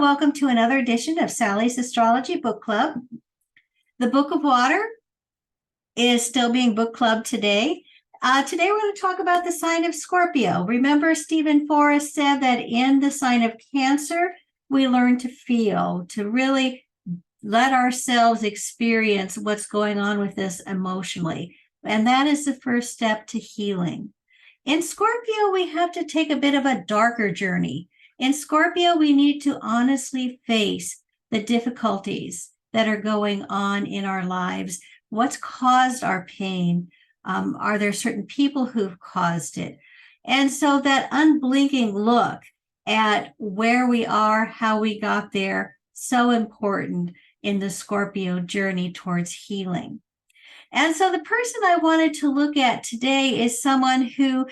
welcome to another edition of Sally's Astrology Book Club. The Book of Water is still being book clubbed today. Today we're going to talk about the sign of Scorpio. Remember, Stephen Forrest said that in the sign of Cancer, we learn to feel, to really let ourselves experience what's going on with us emotionally. And that is the first step to healing. In Scorpio, we have to take a bit of a darker journey. In Scorpio, we need to honestly face the difficulties that are going on in our lives. What's caused our pain? Are there certain people who've caused it? And so that unblinking look at where we are, how we got there, so important in the Scorpio journey towards healing. And so the person I wanted to look at today is someone who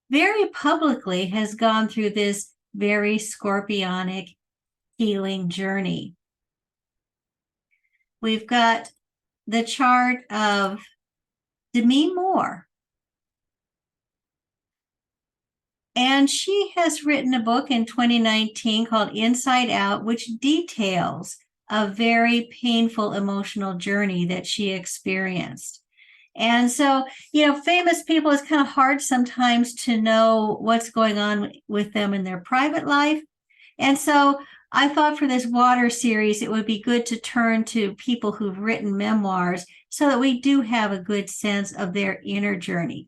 very publicly has gone through this very scorpionic healing journey. We've got the chart of Demi Moore. And she has written a book in 2019 called Inside Out, which details a very painful emotional journey that she experienced. And so, famous people, it's kind of hard sometimes to know what's going on with them in their private life. And so I thought for this water series, it would be good to turn to people who've written memoirs so that we do have a good sense of their inner journey.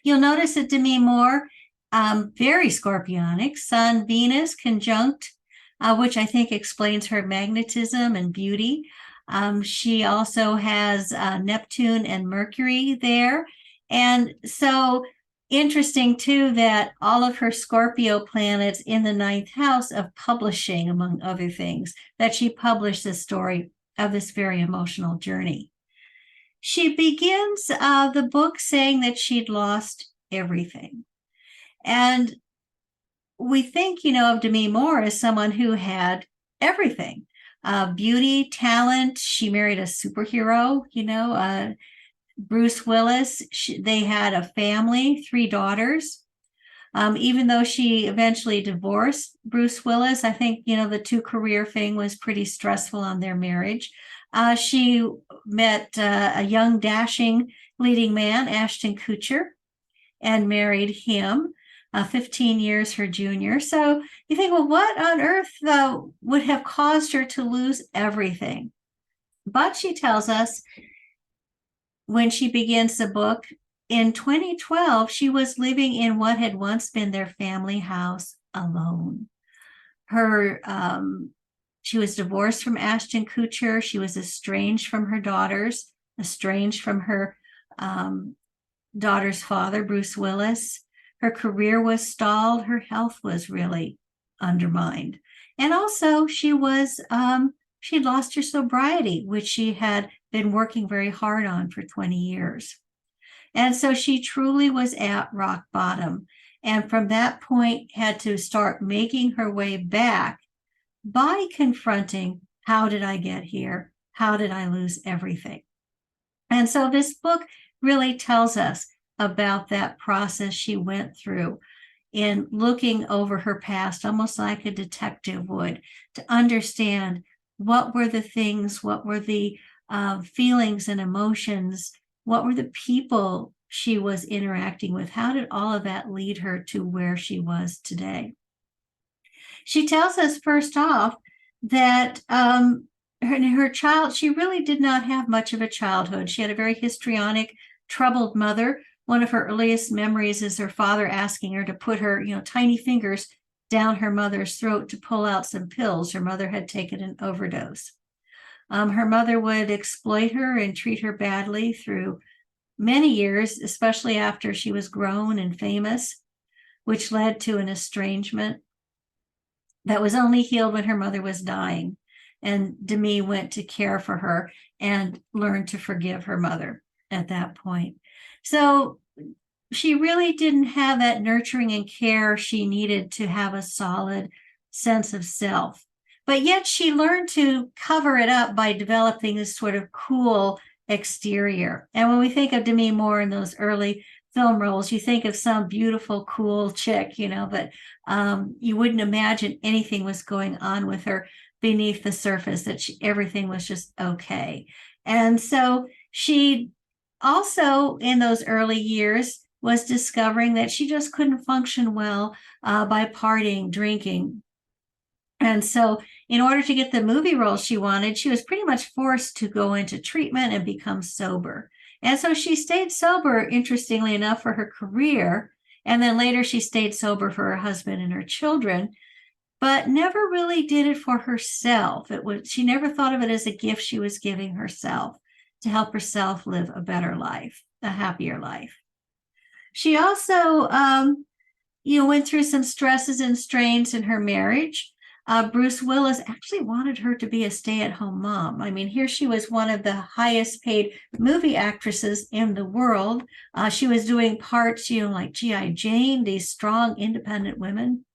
You'll notice that Demi Moore, very scorpionic, Sun, Venus conjunct, which I think explains her magnetism and beauty. She also has Neptune and Mercury there. And so interesting, too, that all of her Scorpio planets in the ninth house of publishing, among other things, that she published the story of this very emotional journey. She begins the book saying that she'd lost everything. And we think, of Demi Moore as someone who had everything. Beauty, talent. She married a superhero, Bruce Willis. They had a family, 3 daughters. Even though she eventually divorced Bruce Willis, I think, the 2-career thing was pretty stressful on their marriage. She met a young, dashing leading man, Ashton Kutcher, and married him. 15 years her junior. So you think, well, what on earth would have caused her to lose everything? But she tells us when she begins the book, in 2012, she was living in what had once been their family house alone. She was divorced from Ashton Kutcher. She was estranged from her daughters, estranged from her daughter's father, Bruce Willis. Her career was stalled. Her health was really undermined. And also she'd lost her sobriety, which she had been working very hard on for 20 years. And so she truly was at rock bottom. And from that point had to start making her way back by confronting, how did I get here? How did I lose everything? And so this book really tells us about that process she went through in looking over her past, almost like a detective would, to understand what were the things, what were the feelings and emotions, what were the people she was interacting with, how did all of that lead her to where she was today. She tells us first off that her child, she really did not have much of a childhood. She had a very histrionic, troubled mother. One of her earliest memories is her father asking her to put her, tiny fingers down her mother's throat to pull out some pills. Her mother had taken an overdose. Her mother would exploit her and treat her badly through many years, especially after she was grown and famous, which led to an estrangement that was only healed when her mother was dying. And Demi went to care for her and learned to forgive her mother at that point. So she really didn't have that nurturing and care she needed to have a solid sense of self. But yet she learned to cover it up by developing this sort of cool exterior. And when we think of Demi Moore in those early film roles. You think of some beautiful, cool chick, but you wouldn't imagine anything was going on with her beneath the surface, that everything was just okay. And so she also, in those early years, was discovering that she just couldn't function well by partying, drinking. And so, in order to get the movie role she wanted, she was pretty much forced to go into treatment and become sober. And so she stayed sober, interestingly enough, for her career. And then later she stayed sober for her husband and her children, but never really did it for herself. She never thought of it as a gift she was giving herself to help herself live a better life, a happier life. She also, went through some stresses and strains in her marriage. Bruce Willis actually wanted her to be a stay-at-home mom. I mean, here she was, one of the highest paid movie actresses in the world. She was doing parts, like G.I. Jane, these strong, independent women.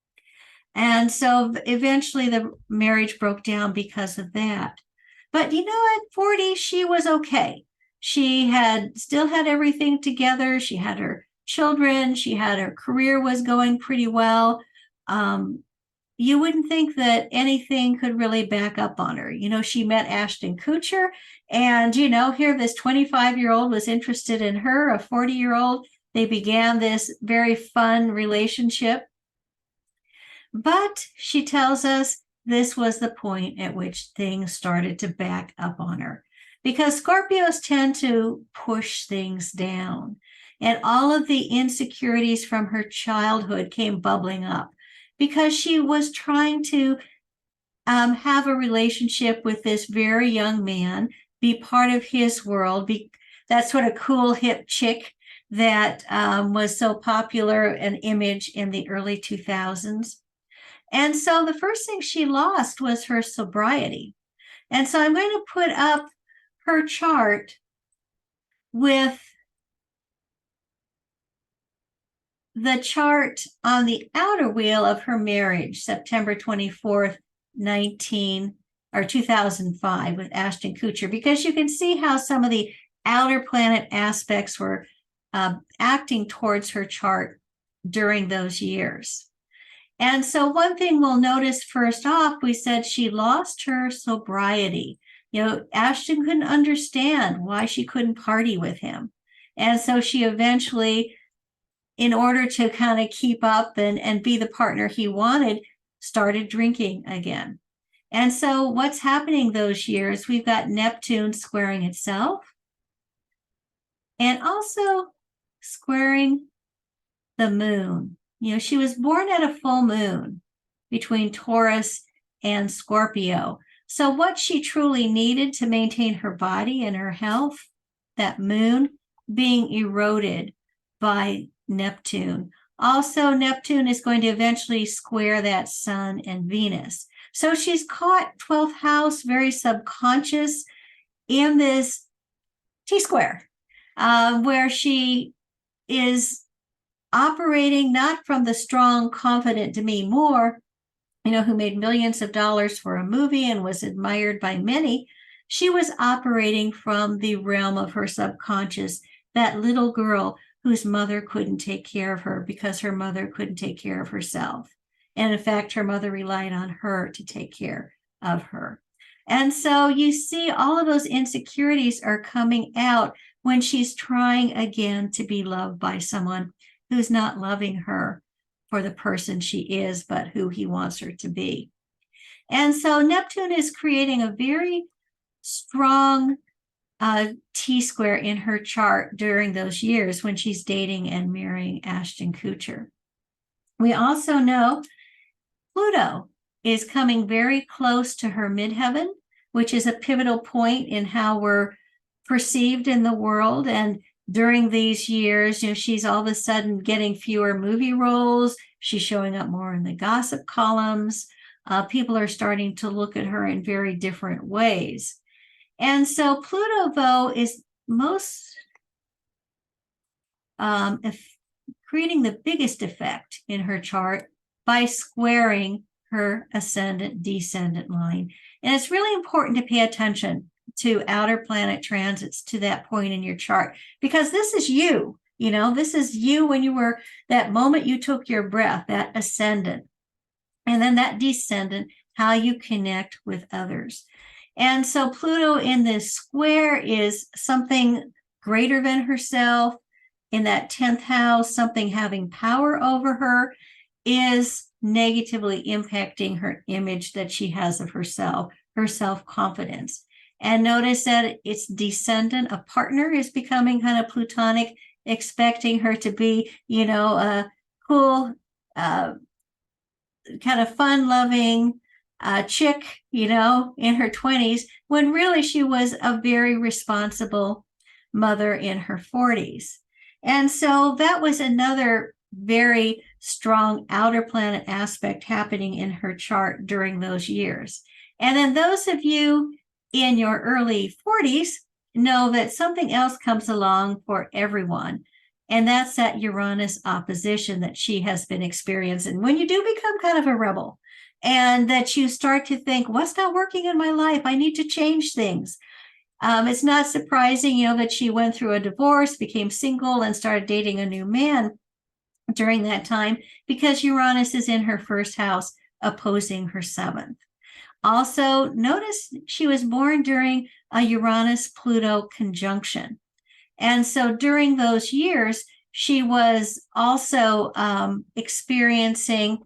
And so eventually the marriage broke down because of that. But at 40, she was okay. She still had everything together. She had her children. She had her career was going pretty well. You wouldn't think that anything could really back up on her. She met Ashton Kutcher, and, here this 25-year-old was interested in her, a 40-year-old. They began this very fun relationship. But she tells us this was the point at which things started to back up on her, because Scorpios tend to push things down. And all of the insecurities from her childhood came bubbling up because she was trying to have a relationship with this very young man, be part of his world, be that sort of cool, hip chick that was so popular an image in the early 2000s. And so the first thing she lost was her sobriety. And so I'm going to put up her chart with the chart on the outer wheel of her marriage, September 24th, 2005, with Ashton Kutcher, because you can see how some of the outer planet aspects were acting towards her chart during those years. And so one thing we'll notice first off, we said she lost her sobriety. Ashton couldn't understand why she couldn't party with him. And so she eventually, in order to kind of keep up and be the partner he wanted, started drinking again. And so what's happening those years, we've got Neptune squaring itself and also squaring the moon. She was born at a full moon between Taurus and Scorpio. So what she truly needed to maintain her body and her health, that moon being eroded by Neptune. Also, Neptune is going to eventually square that Sun and Venus. So she's caught 12th house, very subconscious, in this T-square, where she is operating not from the strong, confident Demi Moore, who made millions of dollars for a movie and was admired by many. She was operating from the realm of her subconscious, that little girl whose mother couldn't take care of her because her mother couldn't take care of herself. And in fact, her mother relied on her to take care of her. And so you see all of those insecurities are coming out when she's trying again to be loved by someone who's not loving her for the person she is, but who he wants her to be. And so Neptune is creating a very strong T-square in her chart during those years when she's dating and marrying Ashton Kutcher. We also know Pluto is coming very close to her midheaven, which is a pivotal point in how we're perceived in the world. And during these years, she's all of a sudden getting fewer movie roles. She's showing up more in the gossip columns. People are starting to look at her in very different ways. And so Pluto, though, is most creating the biggest effect in her chart by squaring her ascendant-descendant line. And it's really important to pay attention to outer planet transits to that point in your chart, because this is you. This is you when you were, that moment you took your breath, that ascendant. And then that descendant, how you connect with others. And so Pluto in this square is something greater than herself. In that 10th house, something having power over her is negatively impacting her image that she has of herself, her self-confidence. And notice that it's descendant, a partner is becoming kind of plutonic, expecting her to be, a cool, kind of fun-loving chick, in her 20s, when really she was a very responsible mother in her 40s. And so that was another very strong outer planet aspect happening in her chart during those years. And then those of you in your early 40s know that something else comes along for everyone. And that's that Uranus opposition that she has been experiencing. When you do become kind of a rebel and that you start to think, what's not working in my life? I need to change things. It's not surprising, that she went through a divorce, became single, and started dating a new man during that time because Uranus is in her first house opposing her seventh. Also, notice she was born during a Uranus-Pluto conjunction. And so during those years, she was also experiencing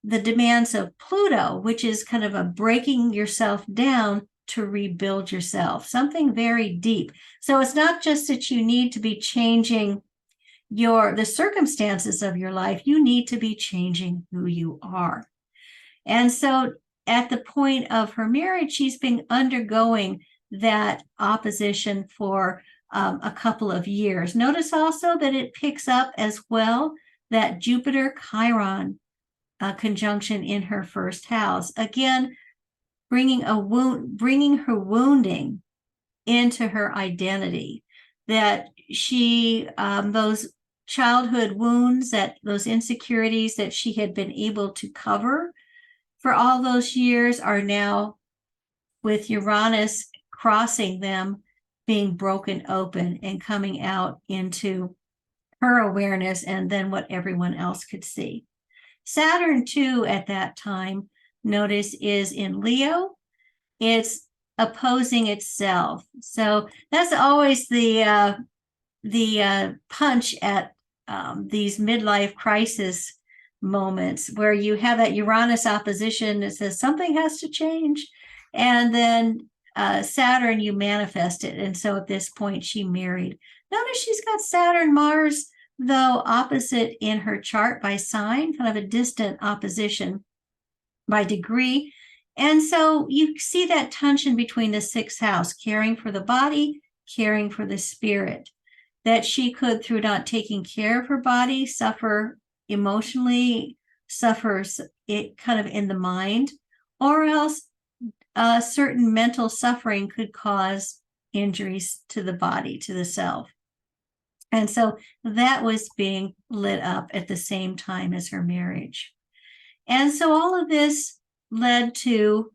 the demands of Pluto, which is kind of a breaking yourself down to rebuild yourself, something very deep. So it's not just that you need to be changing the circumstances of your life, you need to be changing who you are. And so at the point of her marriage, she's been undergoing that opposition for a couple of years. Notice also that it picks up as well that Jupiter Chiron conjunction in her first house. Again, bringing her wounding into her identity, that she, those childhood wounds, that those insecurities that she had been able to cover for all those years are now, with Uranus crossing them, being broken open and coming out into her awareness and then what everyone else could see. Saturn, too, at that time, notice, is in Leo. It's opposing itself. So that's always the punch at these midlife crisis moments where you have that Uranus opposition that says something has to change. And then Saturn, you manifest it. And so at this point, she married. Notice she's got Saturn, Mars, though opposite in her chart by sign, kind of a distant opposition by degree. And so you see that tension between the sixth house, caring for the body, caring for the spirit, that she could, through not taking care of her body, suffer emotionally, suffers it kind of in the mind, or else certain mental suffering could cause injuries to the body, to the self. And so that was being lit up at the same time as her marriage. And so all of this led to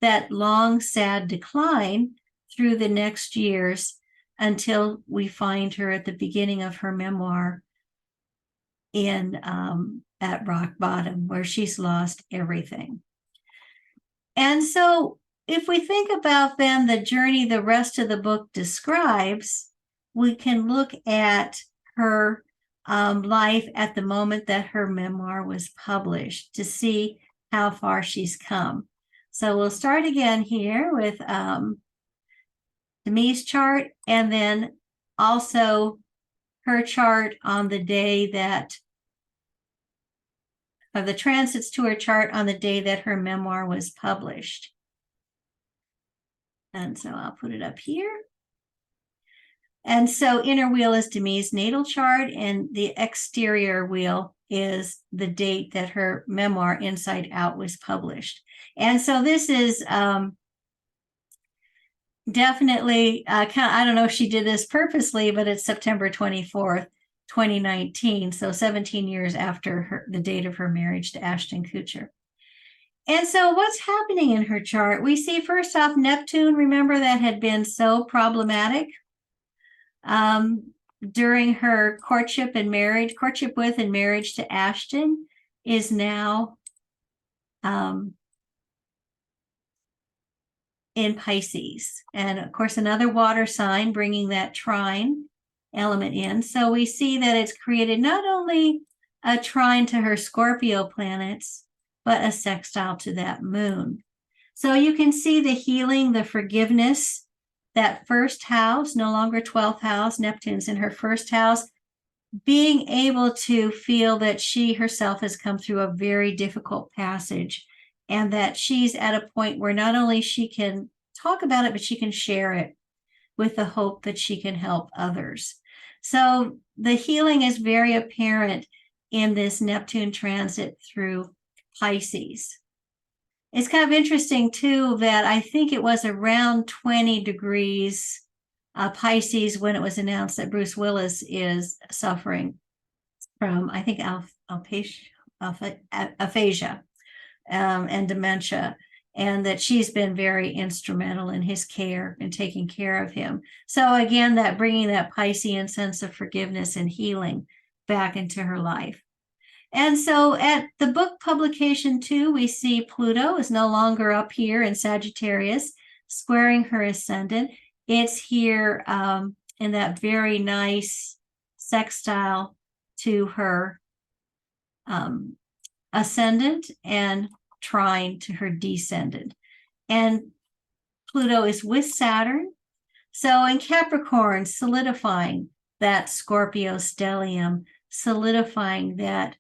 that long, sad decline through the next years until we find her at the beginning of her memoir at rock bottom, where she's lost everything. And so if we think about then the journey the rest of the book describes, we can look at her life at the moment that her memoir was published to see how far she's come. So we'll start again here with Demi's chart, and then also her chart on the day that, of the transits to her chart on the day that her memoir was published. And so I'll put it up here. And so inner wheel is Demi's natal chart, and the exterior wheel is the date that her memoir Inside Out was published. And so this is definitely, I don't know if she did this purposely, but it's September 24th, 2019. So 17 years after the date of her marriage to Ashton Kutcher. And so what's happening in her chart? We see first off Neptune, remember, that had been so problematic. during her courtship with and marriage to Ashton is now in Pisces. And of course, another water sign bringing that trine element in. So we see that it's created not only a trine to her Scorpio planets, but a sextile to that moon. So you can see the healing, the forgiveness, that first house, no longer 12th house, Neptune's in her first house, being able to feel that she herself has come through a very difficult passage and that she's at a point where not only she can talk about it, but she can share it with the hope that she can help others. So the healing is very apparent in this Neptune transit through Pisces. It's kind of interesting, too, that I think it was around 20 degrees Pisces when it was announced that Bruce Willis is suffering from, I think, aphasia and dementia, and that she's been very instrumental in his care and taking care of him. So again, that bringing that Piscean sense of forgiveness and healing back into her life. And so at the book publication 2, we see Pluto is no longer up here in Sagittarius, squaring her ascendant. It's here in that very nice sextile to her ascendant and trine to her descendant. And Pluto is with Saturn. So in Capricorn, solidifying that Scorpio stellium, solidifying that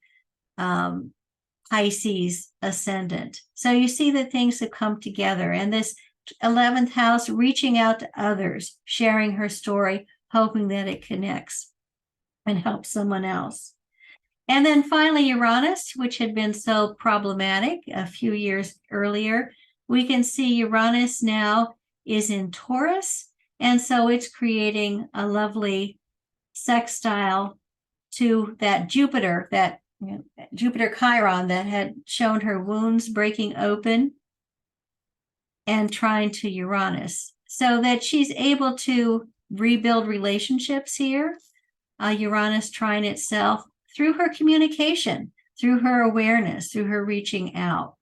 Pisces ascendant. So you see that things have come together, and this 11th house reaching out to others, sharing her story, hoping that it connects and helps someone else. And then finally, Uranus, which had been so problematic a few years earlier, we can see Uranus now is in Taurus, and so it's creating a lovely sextile to that Jupiter, Jupiter Chiron that had shown her wounds breaking open and trine to Uranus, so that she's able to rebuild relationships here. Uranus trine itself through her communication, through her awareness, through her reaching out.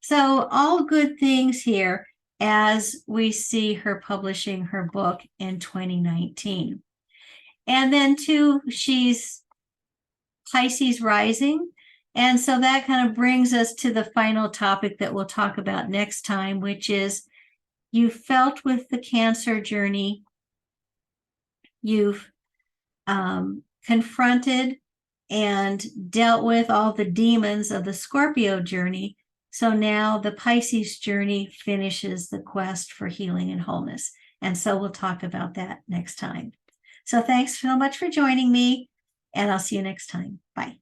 So all good things here as we see her publishing her book in 2019. And then too, she's Pisces rising. And so that kind of brings us to the final topic that we'll talk about next time, which is you felt with the Cancer journey, you've confronted and dealt with all the demons of the Scorpio journey. So now the Pisces journey finishes the quest for healing and wholeness. And so we'll talk about that next time. So thanks so much for joining me, and I'll see you next time. Bye.